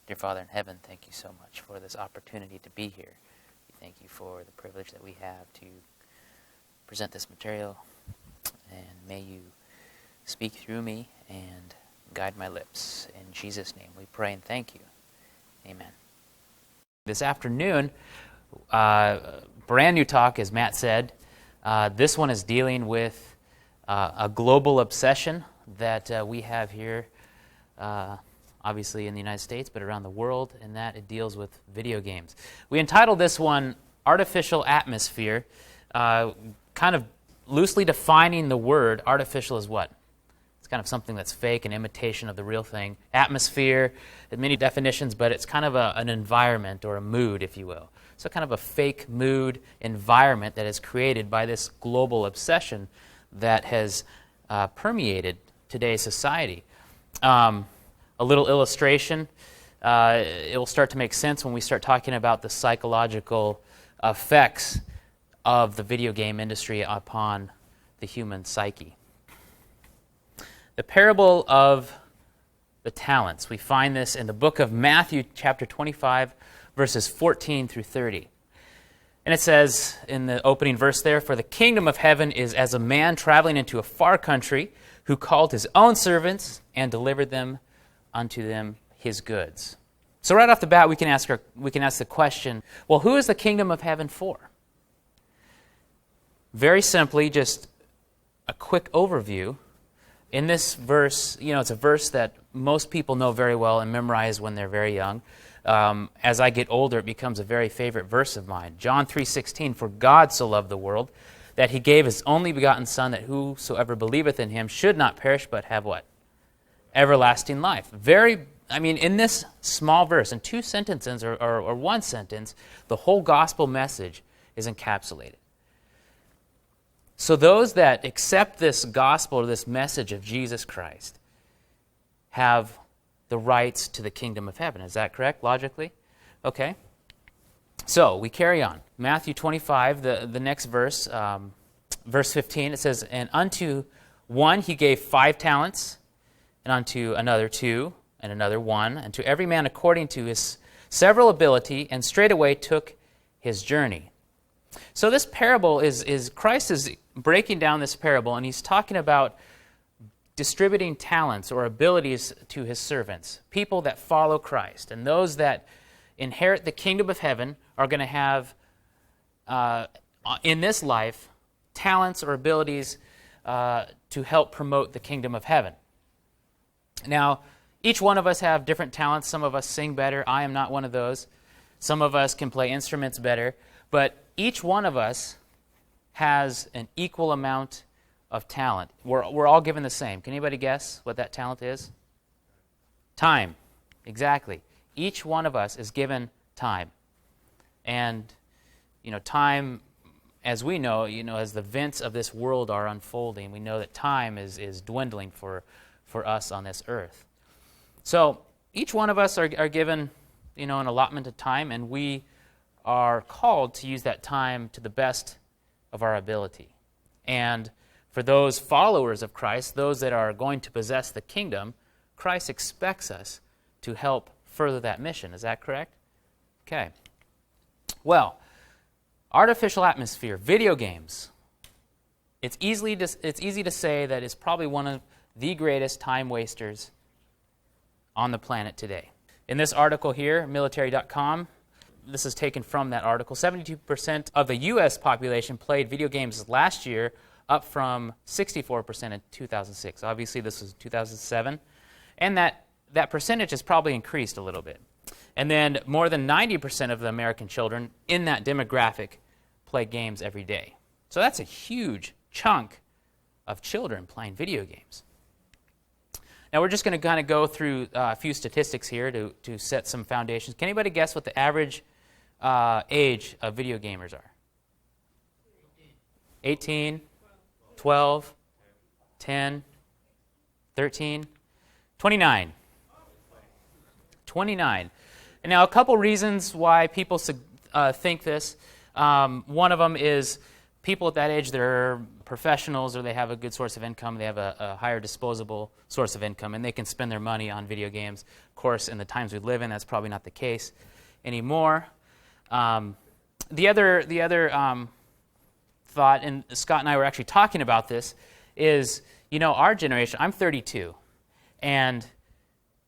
Dear Father in heaven, thank you so much for this opportunity to be here. We thank you for the privilege that we have to present this material, and may you speak through me and guide my lips. In Jesus' name we pray and thank you. Amen. This afternoon, brand new talk, as Matt said. This one is dealing with a global obsession that we have here, obviously in the United States, but around the world, and that it deals with video games. We entitled this one Artificial Atmosphere, kind of loosely defining the word. Artificial is what? It's kind of something that's fake, an imitation of the real thing. Atmosphere, many definitions, but it's kind of an environment or a mood, if you will. So kind of a fake mood environment that is created by this global obsession that has permeated today's society. A little illustration, it will start to make sense when we start talking about the psychological effects of the video game industry upon the human psyche. The parable of the talents. We find this in the book of Matthew, chapter 25, verses 14 through 30. And it says in the opening verse there, "For the kingdom of heaven is as a man traveling into a far country, who called his own servants and delivered them unto them his goods." So right off the bat, we can ask the question, well, who is the kingdom of heaven for? Very simply, just a quick overview. In this verse, it's a verse that most people know very well and memorize when they're very young. As I get older, it becomes a very favorite verse of mine. John 3:16, "For God so loved the world, that he gave his only begotten Son, that whosoever believeth in him should not perish, but have" what? Everlasting life. In this small verse, in two sentences or one sentence, the whole gospel message is encapsulated. So those that accept this gospel or this message of Jesus Christ have the rights to the kingdom of heaven. Is that correct, logically? Okay. So we carry on. Matthew 25, the next verse, verse 15, it says, "And unto one he gave 5 talents, and unto another 2, and another 1, and to every man according to his several ability, and straightway took his journey." So this parable is Christ is breaking down this parable, and he's talking about distributing talents or abilities to his servants, people that follow Christ. And those that inherit the kingdom of heaven are going to have, in this life, talents or abilities to help promote the kingdom of heaven. Now, each one of us have different talents. Some of us sing better. I am not one of those. Some of us can play instruments better. But each one of us has an equal amount of talent. We're all given the same. Can anybody guess what that talent is? Time. Exactly. Each one of us is given time. And, time, as we know, as the events of this world are unfolding, we know that time is dwindling for us on this earth. So each one of us are given, an allotment of time, and we are called to use that time to the best of our ability. And for those followers of Christ, those that are going to possess the kingdom, Christ expects us to help further that mission. Is that correct? Okay. Well, artificial atmosphere, video games. It's easy to say that it's probably one of the greatest time wasters on the planet today. In this article here, military.com, this is taken from that article, 72% of the U.S. population played video games last year, up from 64% in 2006. Obviously, this was 2007. And that percentage has probably increased a little bit. And then more than 90% of the American children in that demographic play games every day. So that's a huge chunk of children playing video games. Now we're just going to kind of go through a few statistics here to set some foundations. Can anybody guess what the average age of video gamers are? 18, 12, 10, 13, 29. 29. And now a couple reasons why people think this. One of them is people at that age, they're professionals, or they have a good source of income. They have a higher disposable source of income, and they can spend their money on video games. Of course, in the times we live in, that's probably not the case anymore. The other thought, and Scott and I were actually talking about this, is, our generation, I'm 32, and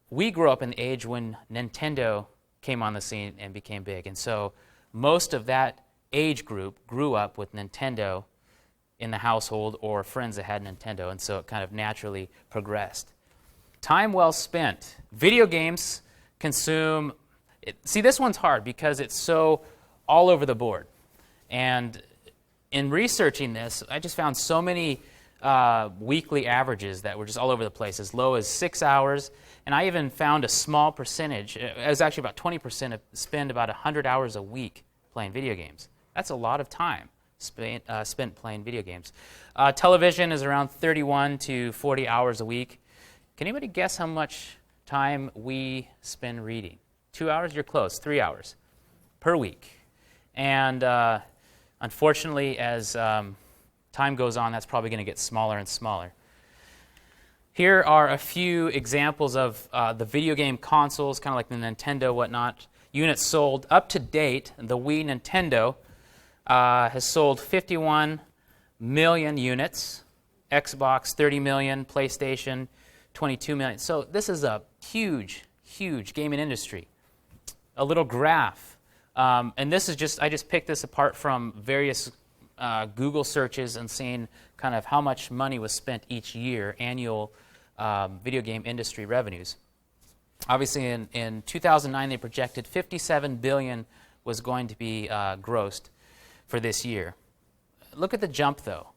we grew up in the age when Nintendo came on the scene and became big. And so most of that age group grew up with Nintendo in the household or friends that had Nintendo, and so it kind of naturally progressed. Time well spent. Video games consume... See, this one's hard because it's so all over the board. And in researching this, I just found so many weekly averages that were just all over the place, as low as 6 hours. And I even found a small percentage. It was actually about 20% spend about 100 hours a week playing video games. That's a lot of time spent playing video games. Television is around 31 to 40 hours a week. Can anybody guess how much time we spend reading? 2 hours? You're close. 3 hours per week. And unfortunately, as time goes on, that's probably going to get smaller and smaller. Here are a few examples of the video game consoles, kind of like the Nintendo, whatnot. Units sold up to date. The Wii Nintendo has sold 51 million units. Xbox, 30 million. PlayStation, 22 million. So this is a huge, huge gaming industry. A little graph. And this is just, I just picked this apart from various Google searches and seeing kind of how much money was spent each year, annual video game industry revenues. Obviously, in 2009, they projected $57 billion was going to be grossed for this year. Look at the jump, though.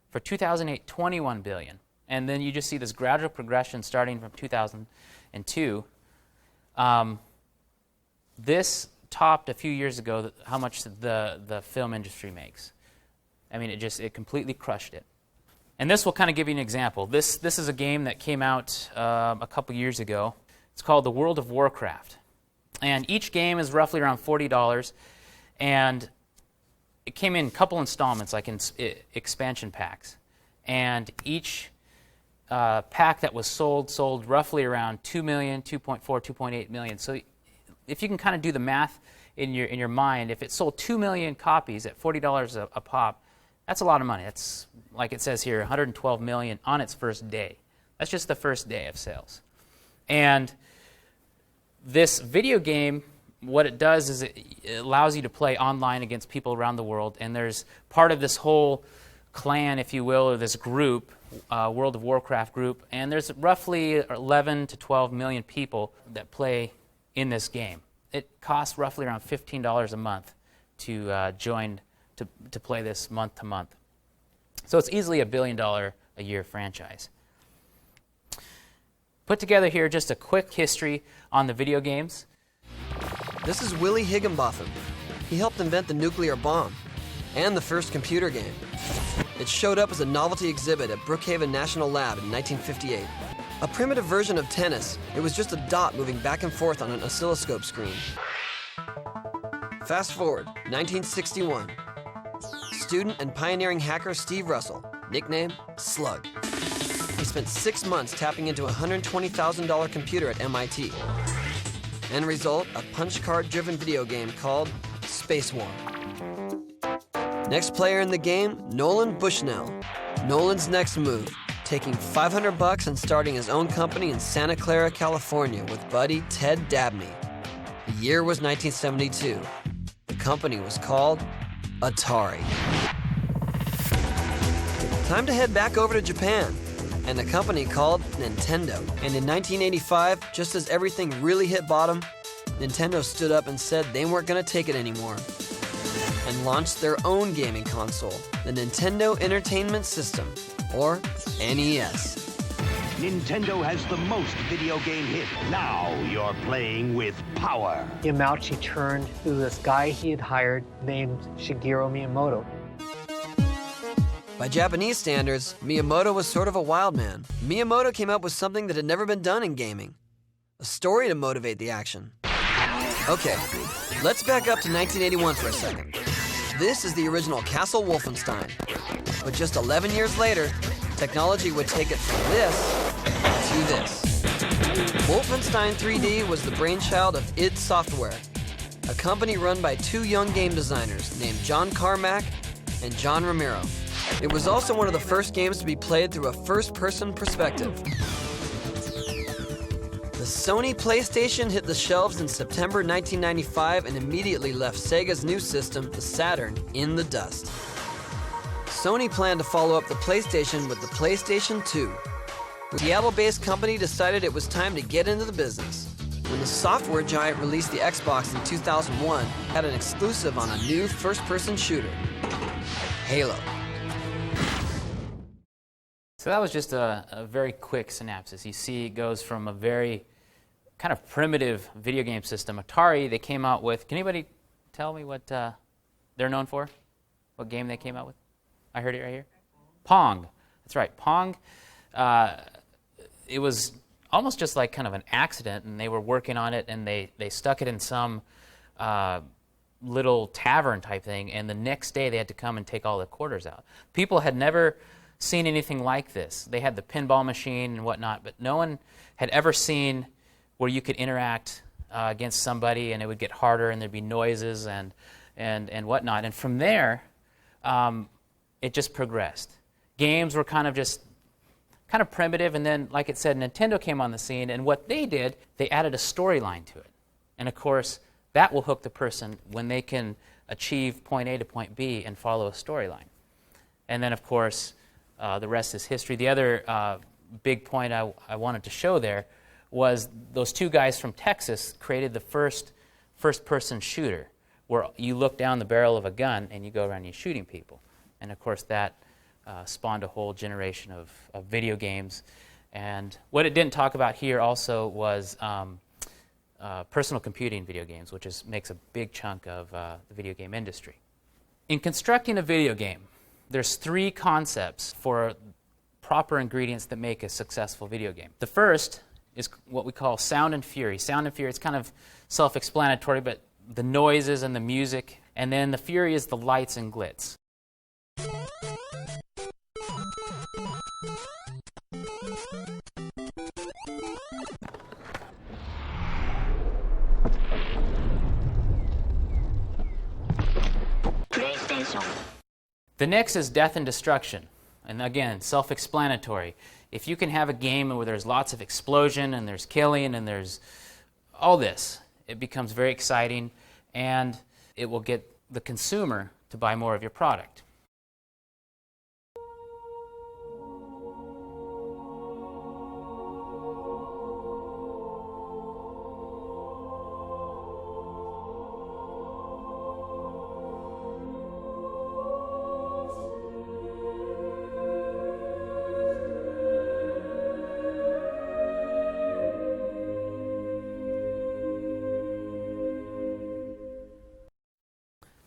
For 2008, $21 billion. And then you just see this gradual progression starting from 2002. This topped a few years ago how much the film industry makes. I mean, it completely crushed it. And this will kind of give you an example. This is a game that came out a couple years ago. It's called The World of Warcraft. And each game is roughly around $40. And it came in a couple installments, like in expansion packs. And each pack that was sold roughly around 2 million, 2.4, 2.8 million. So if you can kind of do the math in your mind, if it sold 2 million copies at $40 a pop, that's a lot of money. That's, like it says here, 112 million on its first day. That's just the first day of sales. And this video game, what it does is it allows you to play online against people around the world. And there's part of this whole clan, if you will, or this group, World of Warcraft group. And there's roughly 11 to 12 million people that play in this game. It costs roughly around $15 a month to join to play this month to month. So it's easily $1 billion a year franchise. Put together here just a quick history on the video games. This is Willie Higginbotham. He helped invent the nuclear bomb and the first computer game. It showed up as a novelty exhibit at Brookhaven National Lab in 1958. A primitive version of tennis, it was just a dot moving back and forth on an oscilloscope screen. Fast forward, 1961. Student and pioneering hacker Steve Russell, nickname Slug. He spent 6 months tapping into a $120,000 computer at MIT. End result, a punch card-driven video game called Space War. Next player in the game, Nolan Bushnell. Nolan's next move, taking $500 and starting his own company in Santa Clara, California with buddy Ted Dabney. The year was 1972. The company was called Atari. Time to head back over to Japan, and a company called Nintendo. And in 1985, just as everything really hit bottom, Nintendo stood up and said they weren't going to take it anymore, and launched their own gaming console, the Nintendo Entertainment System, or NES. Nintendo has the most video game hit. Now you're playing with power. Yamauchi turned to this guy he had hired named Shigeru Miyamoto. By Japanese standards, Miyamoto was sort of a wild man. Miyamoto came up with something that had never been done in gaming. A story to motivate the action. Okay, let's back up to 1981 for a second. This is the original Castle Wolfenstein. But just 11 years later, technology would take it from this to this. Wolfenstein 3D was the brainchild of id Software, a company run by two young game designers named John Carmack and John Romero. It was also one of the first games to be played through a first-person perspective. The Sony PlayStation hit the shelves in September 1995 and immediately left Sega's new system, the Saturn, in the dust. Sony planned to follow up the PlayStation with the PlayStation 2. The Seattle-based company decided it was time to get into the business. When the software giant released the Xbox in 2001, it had an exclusive on a new first-person shooter, Halo. So that was just a very quick synopsis. You see, it goes from a very kind of primitive video game system. Atari, they came out with, can anybody tell me what they're known for? What game they came out with? I heard it right here. Pong. That's right, Pong. It was almost just like kind of an accident, and they were working on it, and they stuck it in some little tavern type thing, and the next day they had to come and take all the quarters out. People had never seen anything like this. They had the pinball machine and whatnot, but no one had ever seen where you could interact against somebody, and it would get harder, and there'd be noises and whatnot. And from there, it just progressed. Games were kind of primitive, and then, like it said, Nintendo came on the scene, and what they did, they added a storyline to it. And of course, that will hook the person when they can achieve point A to point B and follow a storyline. And then, of course, the rest is history. The other big point I wanted to show there was those two guys from Texas created the first-person shooter, where you look down the barrel of a gun and you go around and you're shooting people. And of course, that spawned a whole generation of video games. And what it didn't talk about here also was personal computing video games, which makes a big chunk of the video game industry. In constructing a video game, there's three concepts for proper ingredients that make a successful video game. The first is what we call sound and fury. Sound and fury, it's kind of self-explanatory, but the noises and the music. And then the fury is the lights and glitz. The next is death and destruction. And again, self-explanatory. If you can have a game where there's lots of explosion and there's killing and there's all this, it becomes very exciting, and it will get the consumer to buy more of your product.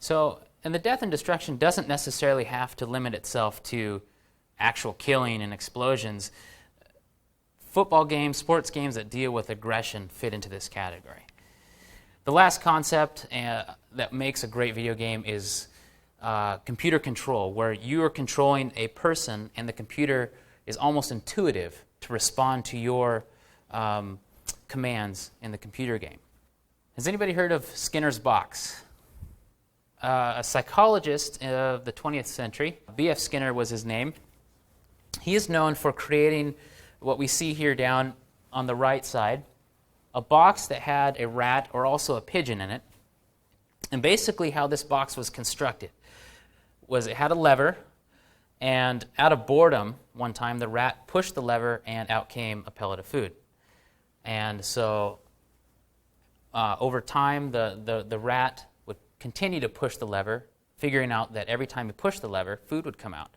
So, and the death and destruction doesn't necessarily have to limit itself to actual killing and explosions. Football games, sports games that deal with aggression fit into this category. The last concept that makes a great video game is computer control, where you are controlling a person and the computer is almost intuitive to respond to your commands in the computer game. Has anybody heard of Skinner's box? A psychologist of the 20th century, B.F. Skinner was his name. He is known for creating what we see here down on the right side, a box that had a rat or also a pigeon in it. And basically how this box was constructed was it had a lever, and out of boredom, one time the rat pushed the lever and out came a pellet of food. And so over time, the rat would continue to push the lever, figuring out that every time he pushed the lever, food would come out.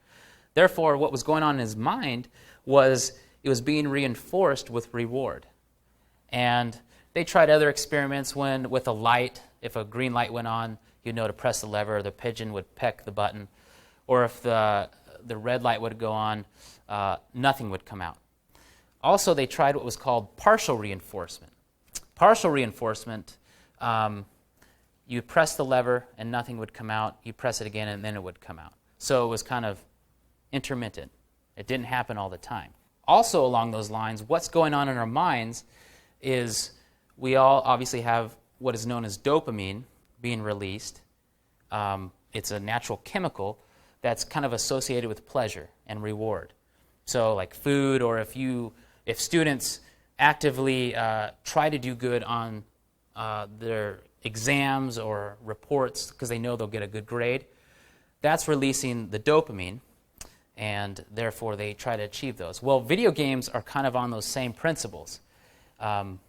Therefore, what was going on in his mind was it was being reinforced with reward. And they tried other experiments when, with a light, if a green light went on, you'd know to press the lever, the pigeon would peck the button. Or if the red light would go on, nothing would come out. Also, they tried what was called partial reinforcement. Partial reinforcement, you press the lever and nothing would come out. You press it again and then it would come out. So it was kind of intermittent. It didn't happen all the time. Also along those lines, what's going on in our minds is we all obviously have what is known as dopamine being released. It's a natural chemical that's kind of associated with pleasure and reward. So like food, or if students actively try to do good on their exams or reports because they know they'll get a good grade, that's releasing the dopamine, and therefore they try to achieve those. Well, video games are kind of on those same principles. And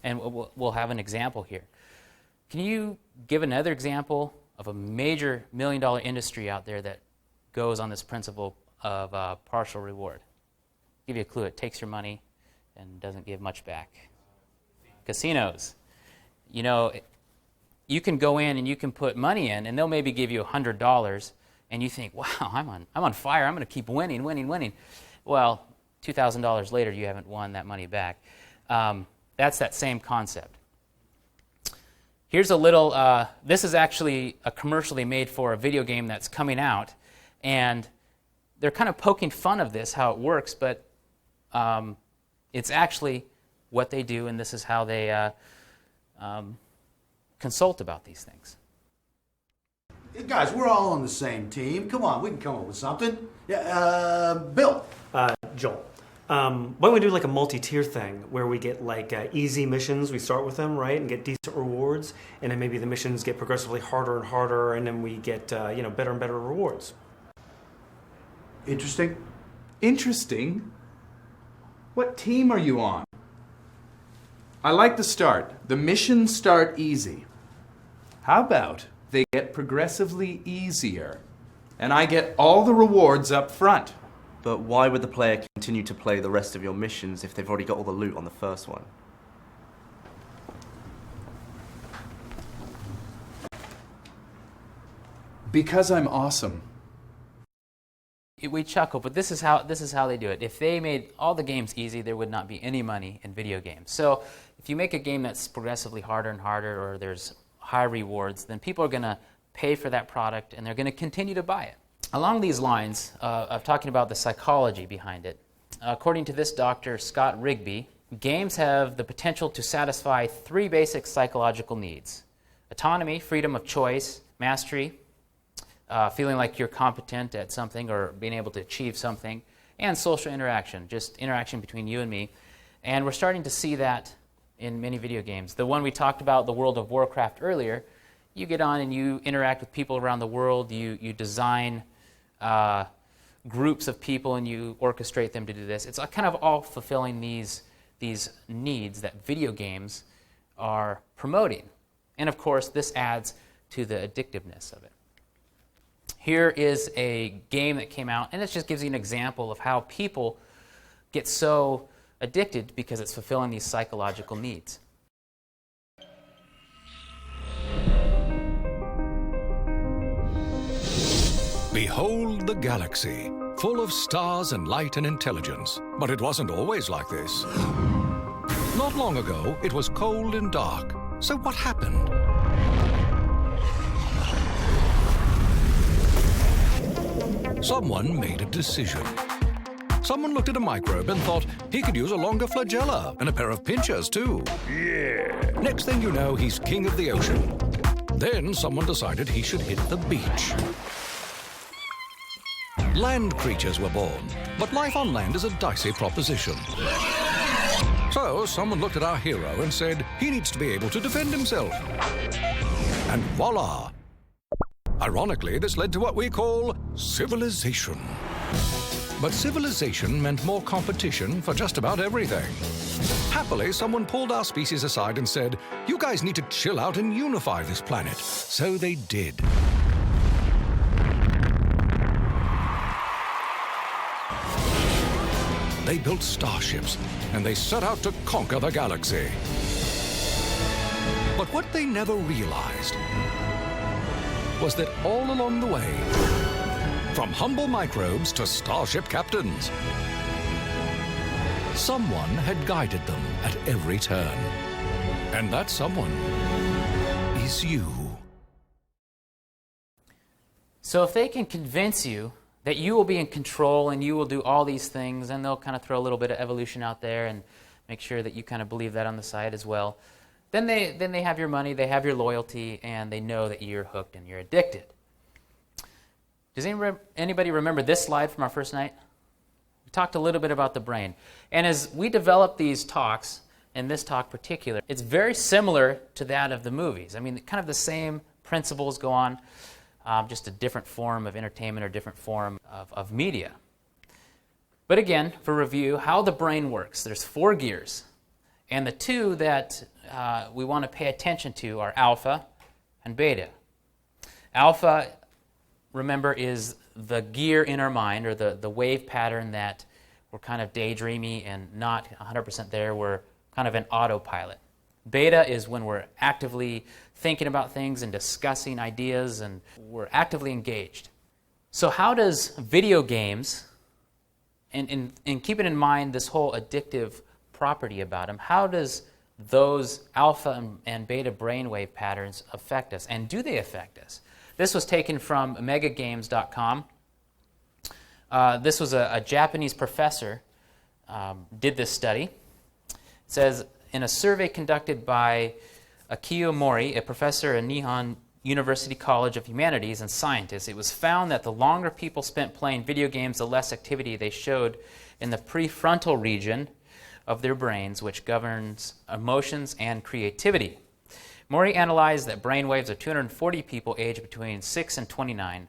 we'll have an example here. Can you give another example of a major million-dollar industry out there that goes on this principle of partial reward? Give you a clue. It takes your money and doesn't give much back. Casinos. You know, you can go in and you can put money in, and they'll maybe give you $100, and you think, wow, I'm on fire. I'm going to keep winning. Well, $2,000 later, you haven't won that money back. That's that same concept. Here's a little, this is actually a commercial they made for a video game that's coming out, and they're kind of poking fun of this, how it works, but it's actually what they do, and this is how they consult about these things. Hey guys, we're all on the same team. Come on, we can come up with something. Yeah, Bill. Joel. Why don't we do like a multi-tier thing where we get like easy missions, we start with them, right, and get decent rewards, and then maybe the missions get progressively harder and harder, and then we get better and better rewards. Interesting. Interesting? What team are you on? I like the start. The missions start easy. How about they get progressively easier, and I get all the rewards up front? But why would the player continue to play the rest of your missions if they've already got all the loot on the first one? Because I'm awesome. We chuckle, but this is how they do it. If they made all the games easy, there would not be any money in video games. So if you make a game that's progressively harder and harder, or there's high rewards, then people are going to pay for that product, and they're going to continue to buy it. Along these lines of talking about the psychology behind it, according to this Dr. Scott Rigby, games have the potential to satisfy three basic psychological needs: autonomy, freedom of choice, mastery, feeling like you're competent at something or being able to achieve something, and social interaction, just interaction between you and me. And we're starting to see that in many video games. The one we talked about, the World of Warcraft earlier, you get on and you interact with people around the world, you design groups of people and you orchestrate them to do this. It's kind of all fulfilling these needs that video games are promoting. And of course, this adds to the addictiveness of it. Here is a game that came out, and it just gives you an example of how people get so addicted because it's fulfilling these psychological needs. Behold the galaxy, full of stars and light and intelligence. But it wasn't always like this. Not long ago, it was cold and dark. So what happened? Someone made a decision. Someone looked at a microbe and thought he could use a longer flagella and a pair of pinchers too. Yeah. Next thing you know, he's king of the ocean. Then someone decided he should hit the beach. Land creatures were born, but life on land is a dicey proposition. So someone looked at our hero and said he needs to be able to defend himself. And voila! Ironically, this led to what we call civilization. But civilization meant more competition for just about everything. Happily, someone pulled our species aside and said, "You guys need to chill out and unify this planet." So they did. They built starships, and they set out to conquer the galaxy. But what they never realized was that all along the way, from humble microbes to starship captains, someone had guided them at every turn. And that someone is you. So if they can convince you that you will be in control and you will do all these things, and they'll kind of throw a little bit of evolution out there and make sure that you kind of believe that on the side as well. Then they have your money, they have your loyalty, and they know that you're hooked and you're addicted. Does anybody remember this slide from our first night? We talked a little bit about the brain. And as we develop these talks, and this talk particular, it's very similar to that of the movies. I mean, kind of the same principles go on, just a different form of entertainment or different form of media. But again, for review, how the brain works. There's 4 gears. And the 2 that we want to pay attention to are alpha and beta. Alpha, remember, is the gear in our mind, or the wave pattern that we're kind of daydreamy and not 100% there. We're kind of an autopilot. Beta is when we're actively thinking about things and discussing ideas, and we're actively engaged. So how does video games, and keeping in mind this whole addictive property about them, how does those alpha and beta brainwave patterns affect us, and do they affect us? This was taken from megagames.com. This was a Japanese professor did this study. It says, in a survey conducted by Akio Mori, a professor at Nihon University College of Humanities and Scientists, it was found that the longer people spent playing video games, the less activity they showed in the prefrontal region of their brains, which governs emotions and creativity. Mori analyzed that brainwaves of 240 people aged between 6 and 29.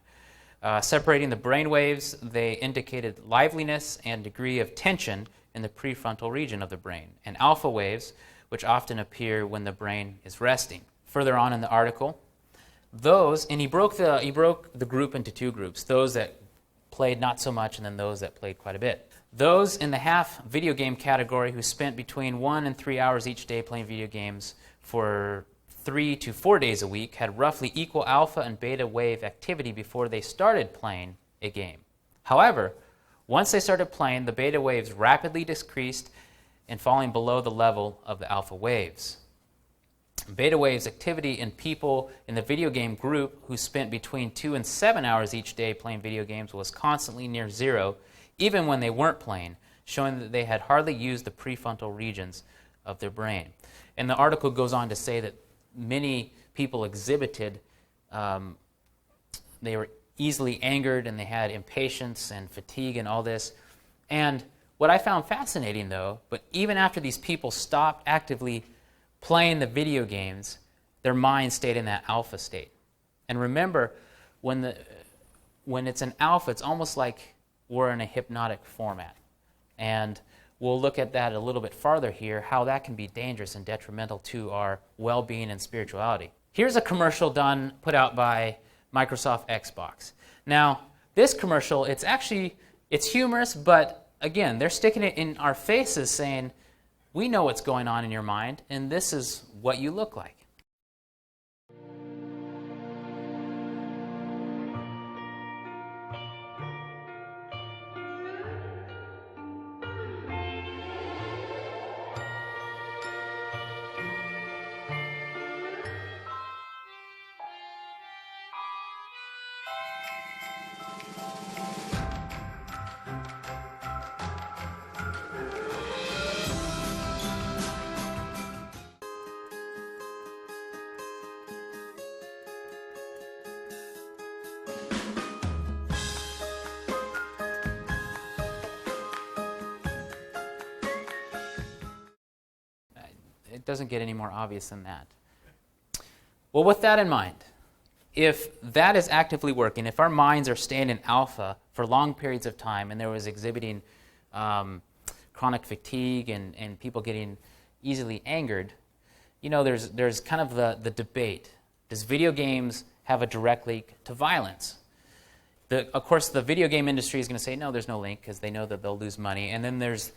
Separating the brainwaves, they indicated liveliness and degree of tension in the prefrontal region of the brain, and alpha waves, which often appear when the brain is resting. Further on in the article, and he broke the group into 2 groups, those that played not so much and then those that played quite a bit. Those in the half video game category who spent between 1 and 3 hours each day playing video games for 3 to 4 days a week had roughly equal alpha and beta wave activity before they started playing a game. However, once they started playing, the beta waves rapidly decreased and falling below the level of the alpha waves. Beta waves activity in people in the video game group who spent between 2 and 7 hours each day playing video games was constantly near 0, even when they weren't playing, showing that they had hardly used the prefrontal regions of their brain. And the article goes on to say that many people exhibited, they were easily angered, and they had impatience and fatigue and all this. And what I found fascinating, though, but even after these people stopped actively playing the video games, their mind stayed in that alpha state. And remember, when it's an alpha, it's almost like we're in a hypnotic format. And we'll look at that a little bit farther here, how that can be dangerous and detrimental to our well-being and spirituality. Here's a commercial put out by Microsoft Xbox. Now, this commercial, it's humorous, but again, they're sticking it in our faces saying, we know what's going on in your mind, and this is what you look like. It doesn't get any more obvious than that. Well, with that in mind, if that is actively working, if our minds are staying in alpha for long periods of time, and there was exhibiting chronic fatigue and people getting easily angered, there's kind of the debate. Does video games have a direct link to violence? Of course, the video game industry is going to say, no, there's no link, because they know that they'll lose money. And then there's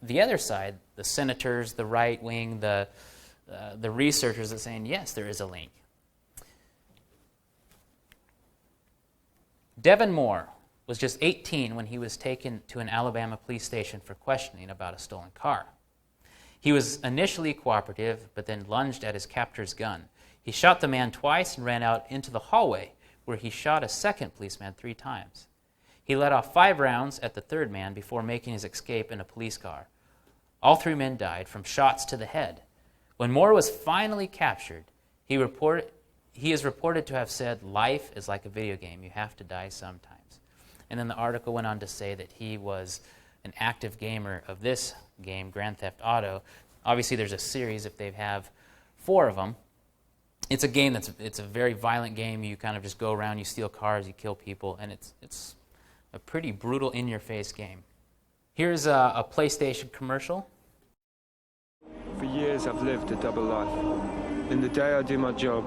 the other side, the senators, the right wing, the researchers are saying, yes, there is a link. Devin Moore was just 18 when he was taken to an Alabama police station for questioning about a stolen car. He was initially cooperative, but then lunged at his captor's gun. He shot the man twice and ran out into the hallway, where he shot a second policeman 3 times. He let off 5 rounds at the third man before making his escape in a police car. All 3 men died from shots to the head. When Moore was finally captured, he is reported to have said, "Life is like a video game. You have to die sometimes." And then the article went on to say that he was an active gamer of this game, Grand Theft Auto. Obviously, there's a series if they have 4 of them. It's a game it's a very violent game. You kind of just go around, you steal cars, you kill people, and it's a pretty brutal, in-your-face game. Here's a PlayStation commercial. For years I've lived a double life. In the day I do my job,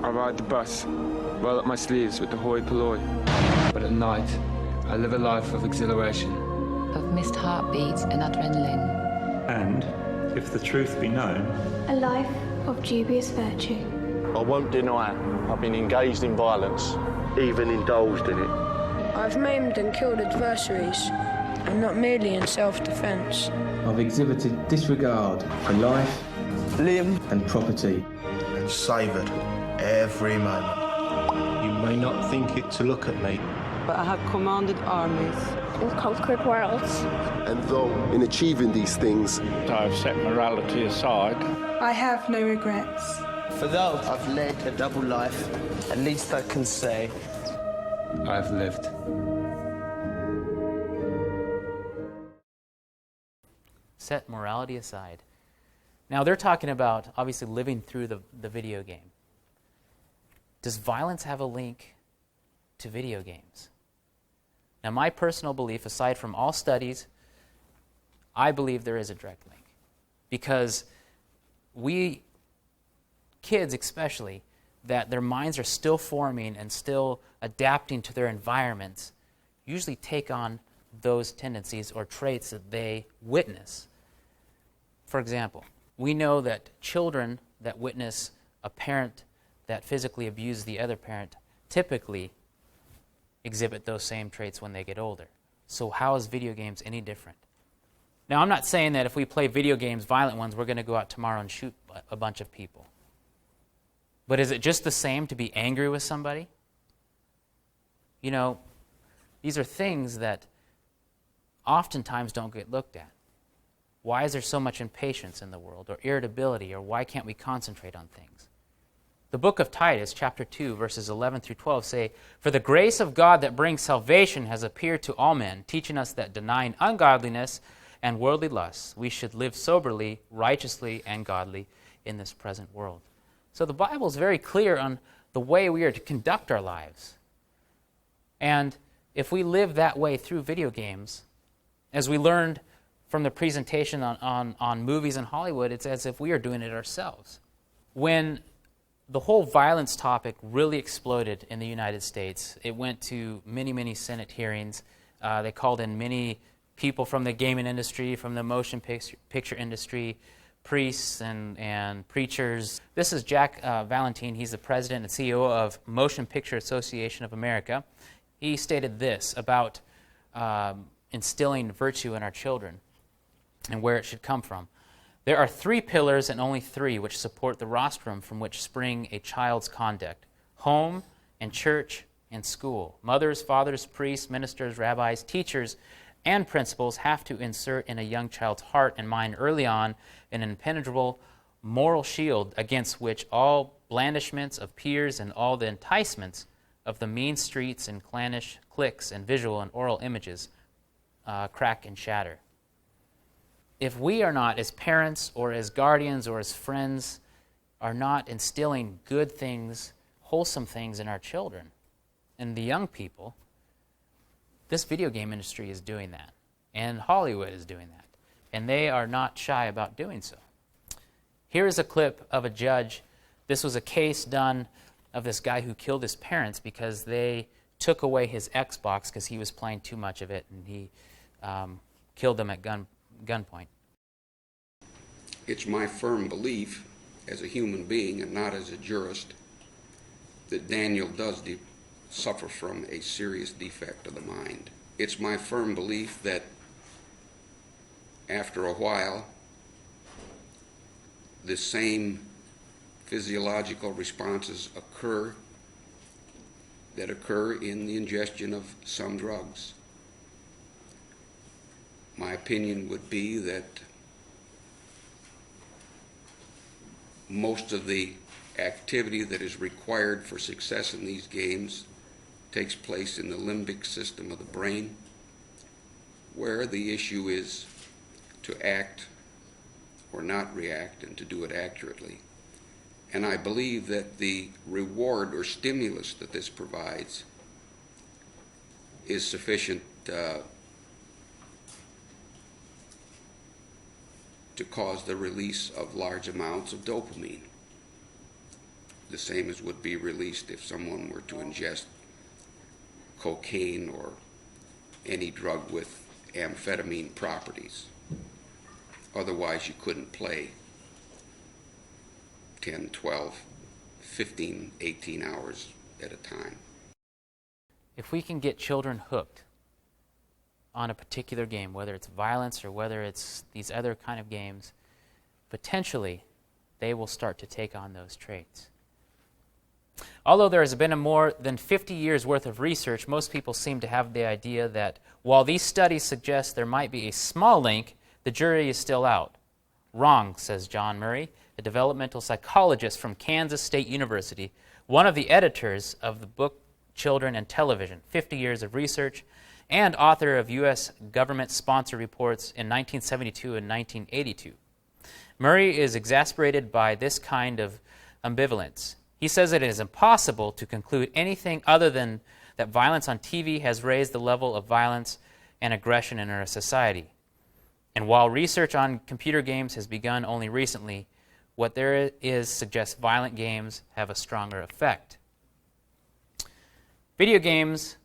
I ride the bus, roll up my sleeves with the hoi polloi. But at night, I live a life of exhilaration. Of missed heartbeats and adrenaline. And, if the truth be known, a life of dubious virtue. I won't deny I've been engaged in violence, even indulged in it. I've maimed and killed adversaries, and not merely in self-defense. I've exhibited disregard for life, limb and property, and savoured every moment. You may not think it to look at me, but I have commanded armies and conquered worlds. And though in achieving these things, I have set morality aside, I have no regrets. For though I've led a double life, at least I can say I've lived. Set morality aside. Now they're talking about, obviously, living through the video game. Does violence have a link to video games? Now, my personal belief, aside from all studies, I believe there is a direct link. Because we, kids especially, that their minds are still forming and still adapting to their environments, usually take on those tendencies or traits that they witness. For example, we know that children that witness a parent that physically abuses the other parent typically exhibit those same traits when they get older. So how is video games any different? Now, I'm not saying that if we play video games, violent ones, we're going to go out tomorrow and shoot a bunch of people. But is it just the same to be angry with somebody? You know, these are things that oftentimes don't get looked at. Why is there so much impatience in the world, or irritability, or why can't we concentrate on things? The book of Titus, chapter 2, verses 11 through 12 say, "For the grace of God that brings salvation has appeared to all men, teaching us that denying ungodliness and worldly lusts, we should live soberly, righteously, and godly in this present world." So the Bible is very clear on the way we are to conduct our lives. And if we live that way through video games, as we learned from the presentation on movies in Hollywood, it's as if we are doing it ourselves. When the whole violence topic really exploded in the United States, it went to many, many Senate hearings. They called in many people from the gaming industry, from the motion picture industry, priests and preachers. This is Jack Valentine. He's the president and CEO of Motion Picture Association of America. He stated this about instilling virtue in our children and where it should come from. "There are 3 pillars and only 3 which support the rostrum from which spring a child's conduct: home and church and school. Mothers, fathers, priests, ministers, rabbis, teachers, and principals have to insert in a young child's heart and mind early on an impenetrable moral shield against which all blandishments of peers and all the enticements of the mean streets and clannish cliques and visual and oral images crack and shatter." If we are not, as parents or as guardians or as friends, are not instilling good things, wholesome things in our children and the young people, this video game industry is doing that. And Hollywood is doing that. And they are not shy about doing so. Here is a clip of a judge. This was a case done of this guy who killed his parents because they took away his Xbox because he was playing too much of it, and he killed them at gunpoint. It's my firm belief, as a human being and not as a jurist, that Daniel does suffer from a serious defect of the mind. It's my firm belief that after a while, the same physiological responses occur that occur in the ingestion of some drugs. My opinion would be that most of the activity that is required for success in these games takes place in the limbic system of the brain, where the issue is to act or not react and to do it accurately. And I believe that the reward or stimulus that this provides is sufficient to cause the release of large amounts of dopamine, the same as would be released if someone were to ingest cocaine or any drug with amphetamine properties. Otherwise, you couldn't play 10, 12, 15, 18 hours at a time. If we can get children hooked on a particular game, whether it's violence or whether it's these other kind of games, potentially they will start to take on those traits. Although there has been a more than 50 years worth of research, most people seem to have the idea that while these studies suggest there might be a small link, the jury is still out. Wrong, says John Murray, a developmental psychologist from Kansas State University, one of the editors of the book Children and Television, 50 Years of Research, and author of U.S. government-sponsored reports in 1972 and 1982. Murray is exasperated by this kind of ambivalence. He says it is impossible to conclude anything other than that violence on TV has raised the level of violence and aggression in our society. And while research on computer games has begun only recently, what there is suggests violent games have a stronger effect. Video games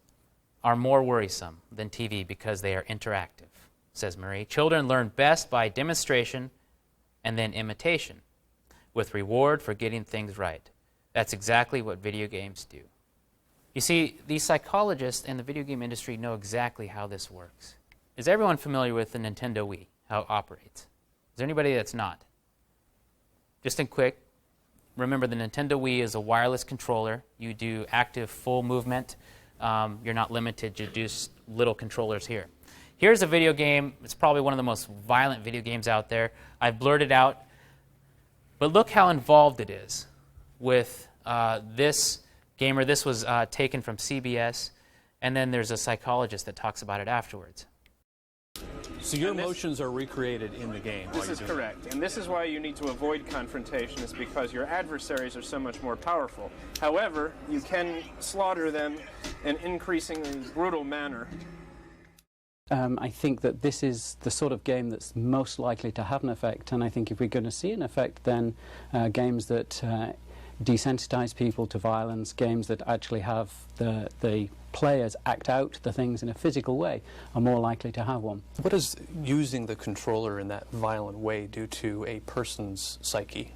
are more worrisome than TV because they are interactive, says Murray. Children learn best by demonstration and then imitation, with reward for getting things right. That's exactly what video games do. You see, these psychologists in the video game industry know exactly how this works. Is everyone familiar with the Nintendo Wii, how it operates? Is there anybody that's not? Just in quick, remember the Nintendo Wii is a wireless controller. You do active full movement. You're not limited to just little controllers here. Here's a video game. It's probably one of the most violent video games out there. I've blurred it out. But look how involved it is with this gamer. This was taken from CBS. And then there's a psychologist that talks about it afterwards. So your emotions are recreated in the game. This is correct. And this is why you need to avoid confrontation, is because your adversaries are so much more powerful. However, you can slaughter them in an increasingly brutal manner. I think that this is the sort of game that's most likely to have an effect, and I think if we're going to see an effect, then games that desensitize people to violence, games that actually have the players act out the things in a physical way, are more likely to have one. What does using the controller in that violent way do to a person's psyche?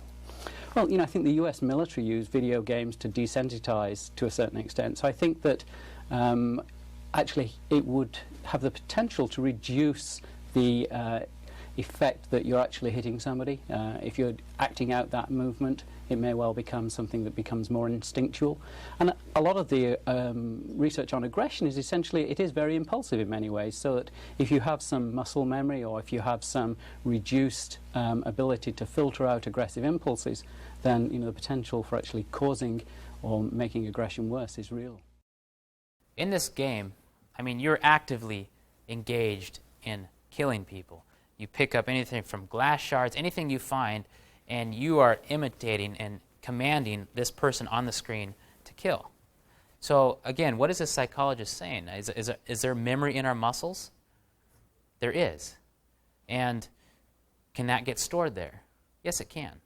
Well, I think the US military used video games to desensitize to a certain extent, so I think that actually it would have the potential to reduce the effect that you're actually hitting somebody. If you're acting out that movement, it may well become something that becomes more instinctual. And a lot of the research on aggression is essentially, it is very impulsive in many ways, so that if you have some muscle memory or if you have some reduced ability to filter out aggressive impulses, then the potential for actually causing or making aggression worse is real. In this game, you're actively engaged in killing people. You pick up anything from glass shards, anything you find, and you are imitating and commanding this person on the screen to kill. So again, what is this psychologist saying? Is there memory in our muscles? There is. And can that get stored there? Yes, it can.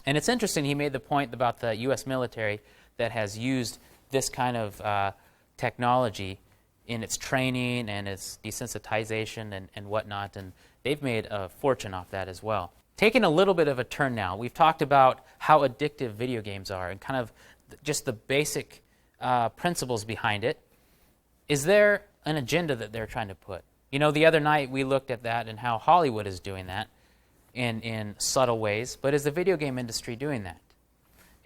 And it's interesting, he made the point about the U.S. military that has used this kind of technology in its training and its desensitization and whatnot, and they've made a fortune off that as well. Taking a little bit of a turn now, we've talked about how addictive video games are and kind of just the basic principles behind it. Is there an agenda that they're trying to put? The other night we looked at that and how Hollywood is doing that in subtle ways, but is the video game industry doing that?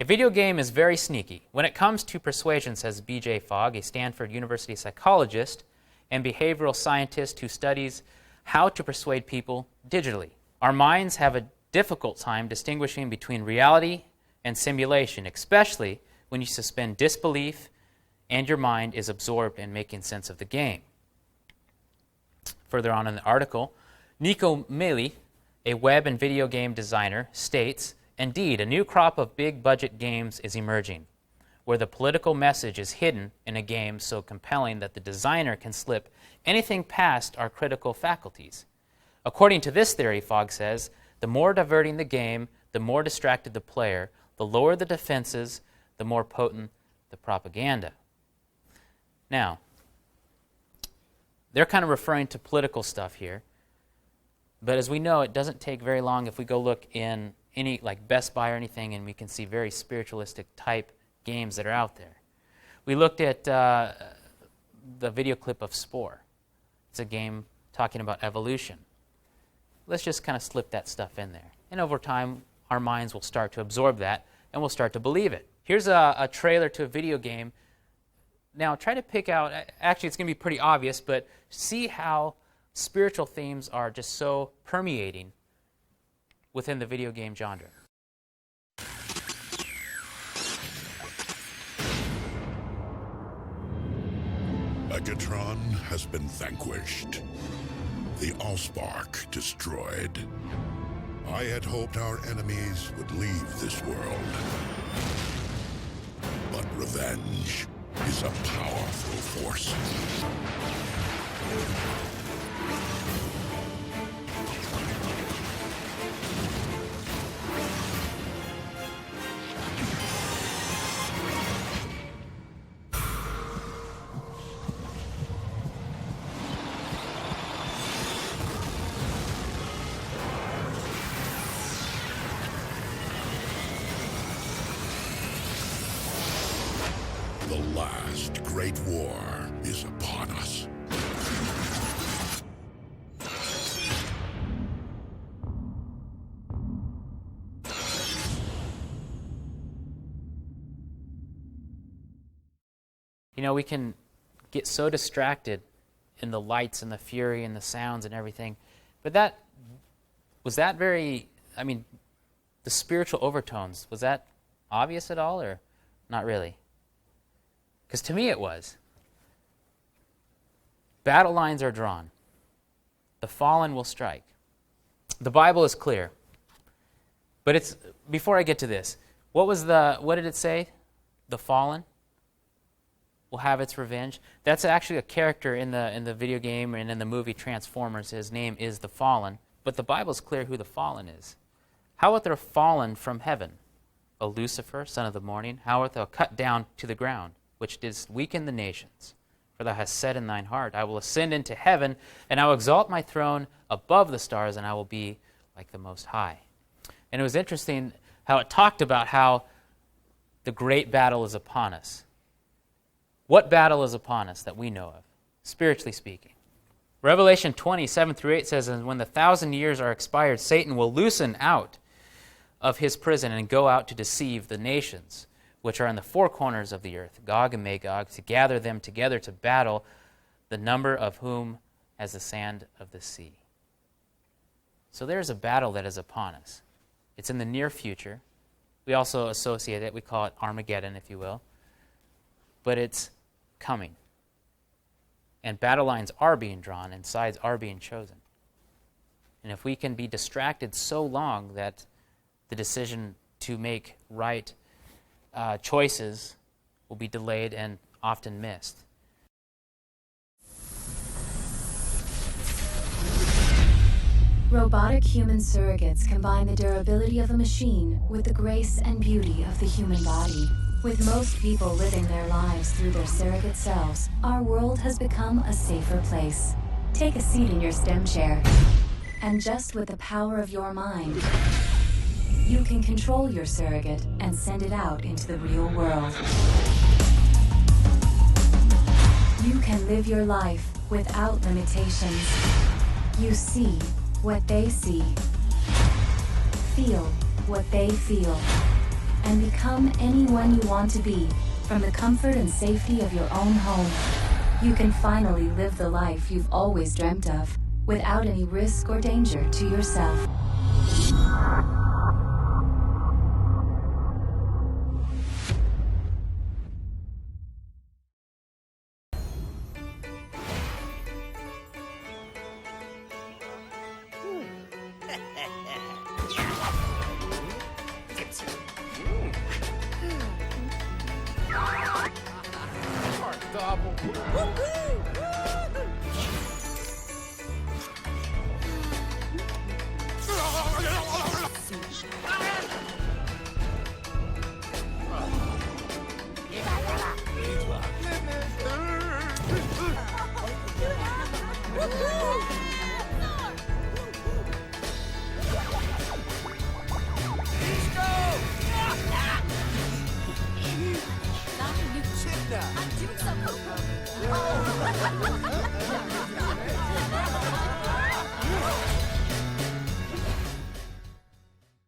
A video game is very sneaky. When it comes to persuasion, says B.J. Fogg, a Stanford University psychologist and behavioral scientist who studies how to persuade people digitally. Our minds have a difficult time distinguishing between reality and simulation, especially when you suspend disbelief and your mind is absorbed in making sense of the game. Further on in the article, Nico Mealy, a web and video game designer, states, "Indeed, a new crop of big-budget games is emerging, where the political message is hidden in a game so compelling that the designer can slip anything past our critical faculties. According to this theory," Fogg says, "the more diverting the game, the more distracted the player, the lower the defenses, the more potent the propaganda." Now, they're kind of referring to political stuff here, but as we know, it doesn't take very long if we go look in any, like Best Buy or anything, and we can see very spiritualistic type games that are out there. We looked at the video clip of Spore. It's a game talking about evolution. Let's just kind of slip that stuff in there. And over time, our minds will start to absorb that, and we'll start to believe it. Here's a trailer to a video game. Now, try to pick out, actually it's going to be pretty obvious, but see how spiritual themes are just so permeating within the video game genre. Megatron has been vanquished. The Allspark destroyed. I had hoped our enemies would leave this world. But revenge is a powerful force. The last great war is upon us. You know, we can get so distracted in the lights and the fury and the sounds and everything, but was that very, I mean, the spiritual overtones, was that obvious at all or not really? Because to me it was. Battle lines are drawn. The fallen will strike. The Bible is clear. But it's, before I get to this, what did it say? The fallen will have its revenge. That's actually a character in the video game and in the movie Transformers. His name is the Fallen. But the Bible's clear who the fallen is. How art thou fallen from heaven, O Lucifer, son of the morning? How art thou cut down to the ground, which didst weaken the nations? For thou hast said in thine heart, I will ascend into heaven, and I will exalt my throne above the stars, and I will be like the Most High. And it was interesting how it talked about how the great battle is upon us. What battle is upon us that we know of, spiritually speaking? Revelation 20:7-8 says, "And when the 1,000 years are expired, Satan will loosen out of his prison and go out to deceive the nations, which are in the four corners of the earth, Gog and Magog, to gather them together to battle, the number of whom as the sand of the sea." So there's a battle that is upon us. It's in the near future. We also associate it, we call it Armageddon, if you will. But it's coming. And battle lines are being drawn and sides are being chosen. And if we can be distracted so long that the decision to make right choices will be delayed and often missed. Robotic human surrogates combine the durability of a machine with the grace and beauty of the human body. With most people living their lives through their surrogate selves, our world has become a safer place. Take a seat in your STEM chair, and just with the power of your mind, you can control your surrogate and send it out into the real world. You can live your life without limitations. You see what they see. Feel what they feel. and become anyone you want to be from the comfort and safety of your own home. You can finally live the life you've always dreamt of without any risk or danger to yourself.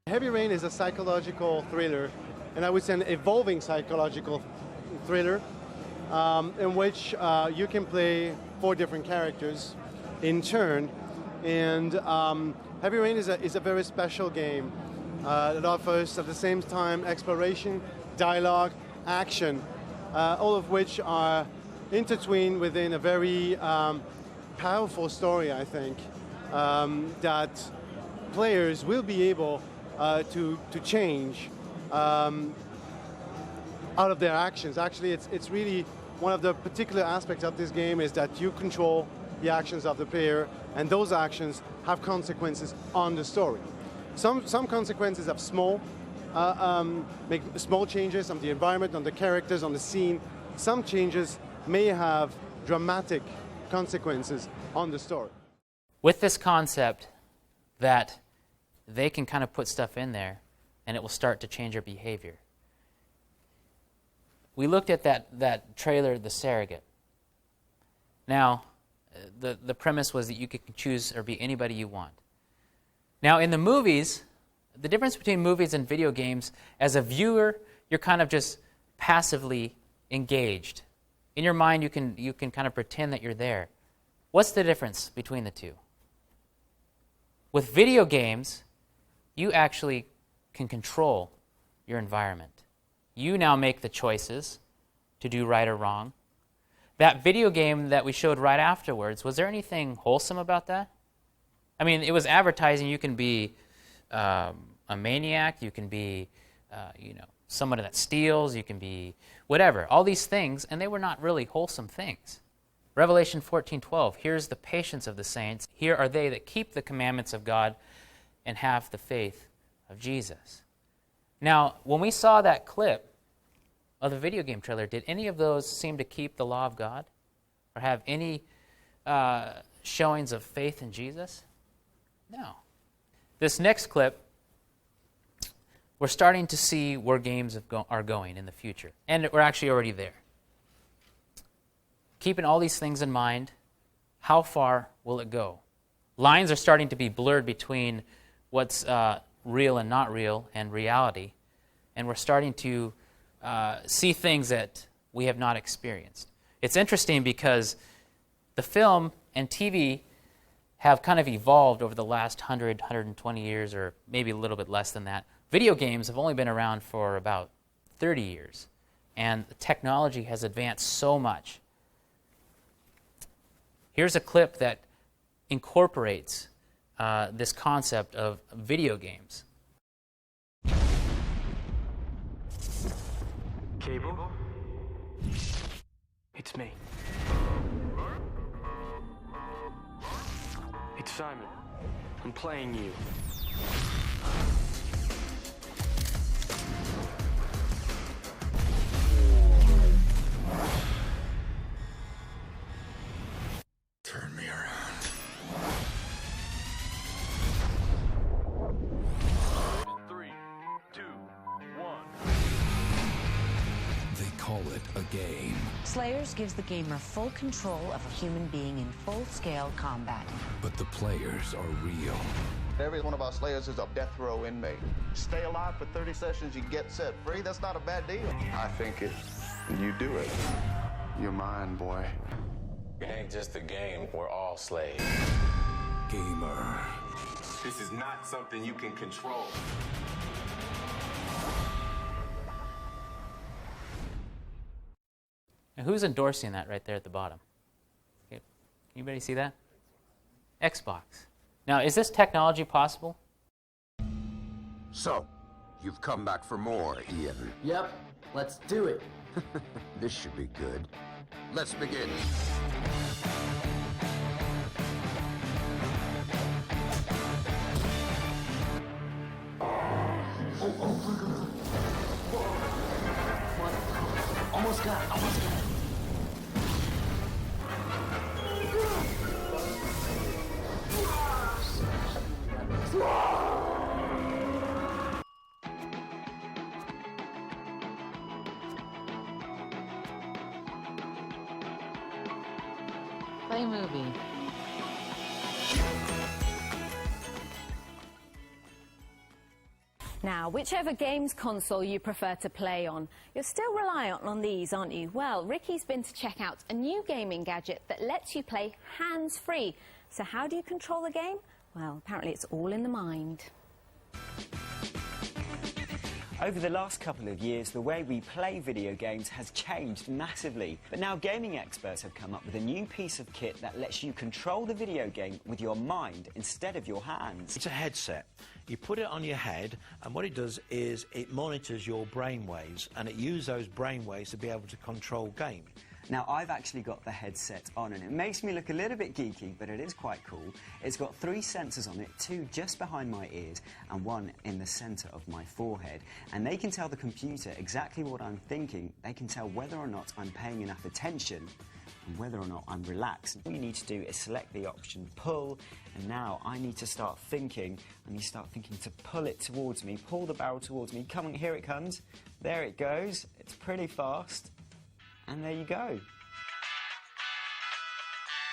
Heavy Rain is a psychological thriller, and I would say an evolving psychological thriller, in which you can play 4 different characters in turn. And Heavy Rain is a very special game that offers at the same time exploration, dialogue, action, all of which are intertwined within a very powerful story, I think, that players will be able to change out of their actions. Actually, it's really one of the particular aspects of this game is that you control the actions of the player, and those actions have consequences on the story. Some consequences have make small changes on the environment, on the characters, on the scene. Some changes may have dramatic consequences on the story. With this concept that they can kind of put stuff in there and it will start to change your behavior. We looked at that trailer, The Surrogate. Now, the premise was that you could choose or be anybody you want. Now, in the movies, the difference between movies and video games, as a viewer, you're kind of just passively engaged. In your mind, you can kind of pretend that you're there. What's the difference between the two? With video games, you actually can control your environment. You now make the choices to do right or wrong. That video game that we showed right afterwards, was there anything wholesome about that? I mean, it was advertising you can be a maniac, you can be somebody that steals, you can be whatever, all these things, and they were not really wholesome things. Revelation 14:12, here's the patience of the saints. Here are they that keep the commandments of God and have the faith of Jesus. Now, when we saw that clip of the video game trailer, did any of those seem to keep the law of God or have any showings of faith in Jesus? No. This next clip, we're starting to see where games are going in the future, and we're actually already there. Keeping all these things in mind, how far will it go? Lines are starting to be blurred between what's real and not real and reality, and we're starting to see things that we have not experienced. It's interesting because the film and TV have kind of evolved over the last 100, 120 years, or maybe a little bit less than that. Video games have only been around for about 30 years, and the technology has advanced so much. Here's a clip that incorporates this concept of video games. Cable? It's me. It's Simon. I'm playing you. Turn me around. 3, 2, 1. They call it a game. Slayers gives the gamer full control of a human being in full-scale combat. But the players are real. Every one of our slayers is a death row inmate. Stay alive for 30 sessions, you get set free. That's not a bad deal. I think it, you do it. You're mine, boy. It ain't just a game. We're all slaves. Gamer. This is not something you can control. Now, who's endorsing that right there at the bottom? Okay. Anybody see that? Xbox. Now, is this technology possible? So, you've come back for more, Ian. Yep, let's do it. This should be good. Let's begin. Almost got it, almost got it. Play movie. Now, whichever games console you prefer to play on, you're still reliant on these, aren't you? Well, Ricky's been to check out a new gaming gadget that lets you play hands-free. So how do you control the game? Well, apparently it's all in the mind. Over the last couple of years, the way we play video games has changed massively. But now gaming experts have come up with a new piece of kit that lets you control the video game with your mind instead of your hands. It's a headset. You put it on your head, and what it does is it monitors your brain waves, and it uses those brain waves to be able to control game. Now, I've actually got the headset on, and it makes me look a little bit geeky, but it is quite cool. It's got 3 sensors on it, 2 just behind my ears and 1 in the centre of my forehead. And they can tell the computer exactly what I'm thinking. They can tell whether or not I'm paying enough attention and whether or not I'm relaxed. All you need to do is select the option pull, and now I need to start thinking. I need to start thinking to pull it towards me, pull the barrel towards me. Come on, here it comes. There it goes. It's pretty fast. And there you go.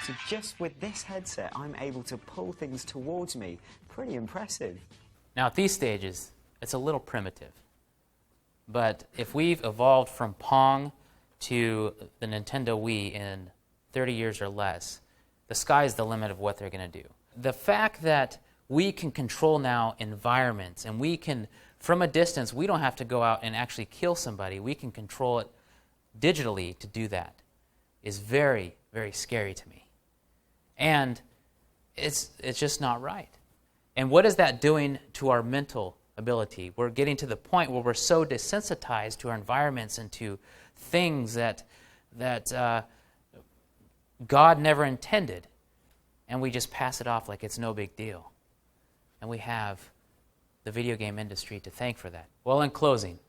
So just with this headset, I'm able to pull things towards me. Pretty impressive. Now, at these stages, it's a little primitive. But if we've evolved from Pong to the Nintendo Wii in 30 years or less, the sky's the limit of what they're going to do. The fact that we can control now environments, and we can, from a distance, we don't have to go out and actually kill somebody. We can control it digitally to do that, is very, very scary to me. And it's just not right. And what is that doing to our mental ability? We're getting to the point where we're so desensitized to our environments and to things that God never intended, and we just pass it off like it's no big deal. And we have the video game industry to thank for that. Well, in closing,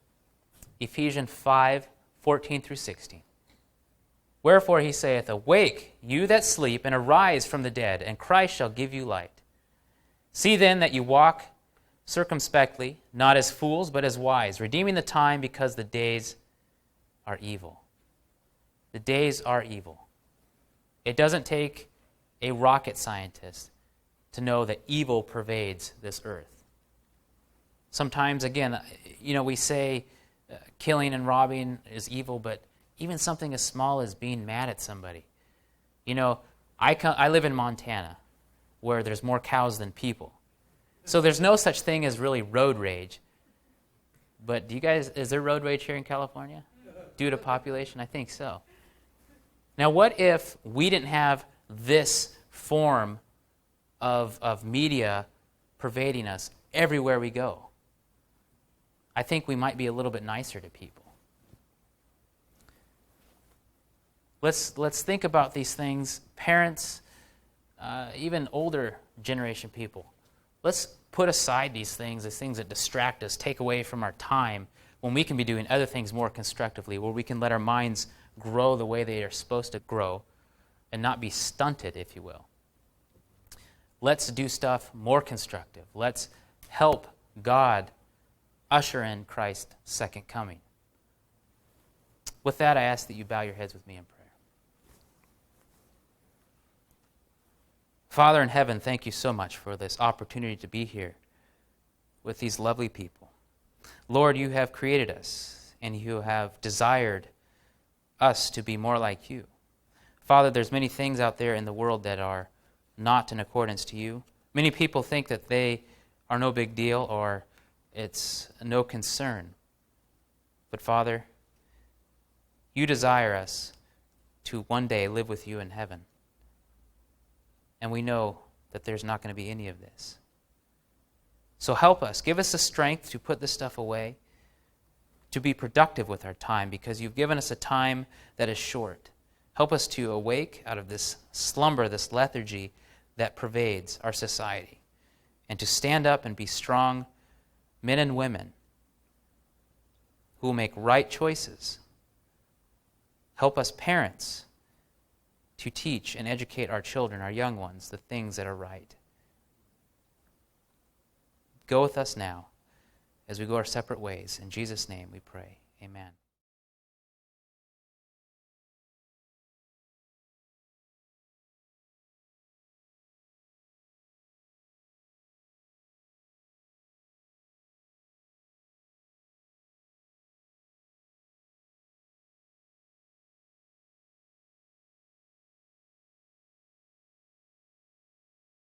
Ephesians 5:14 through 16. Wherefore he saith, Awake, you that sleep, and arise from the dead, and Christ shall give you light. See then that you walk circumspectly, not as fools, but as wise, redeeming the time, because the days are evil. The days are evil. It doesn't take a rocket scientist to know that evil pervades this earth. Sometimes, again, we say killing and robbing is evil, but even something as small as being mad at somebody. I live in Montana, where there's more cows than people. So there's no such thing as really road rage. But is there road rage here in California? Due to population? I think so. Now, what if we didn't have this form of media pervading us everywhere we go? I think we might be a little bit nicer to people. Let's think about these things. Parents, even older generation people, let's put aside these things that distract us, take away from our time, when we can be doing other things more constructively, where we can let our minds grow the way they are supposed to grow and not be stunted, if you will. Let's do stuff more constructive. Let's help God usher in Christ's second coming. With that, I ask that you bow your heads with me in prayer. Father in heaven, thank you so much for this opportunity to be here with these lovely people. Lord, you have created us, and you have desired us to be more like you. Father, there's many things out there in the world that are not in accordance to you. Many people think that they are no big deal or it's no concern. But Father, you desire us to one day live with you in heaven. And we know that there's not going to be any of this. So help us. Give us the strength to put this stuff away, to be productive with our time, because you've given us a time that is short. Help us to awake out of this slumber, this lethargy that pervades our society, and to stand up and be strong men and women who will make right choices. Help us parents to teach and educate our children, our young ones, the things that are right. Go with us now as we go our separate ways. In Jesus' name we pray. Amen.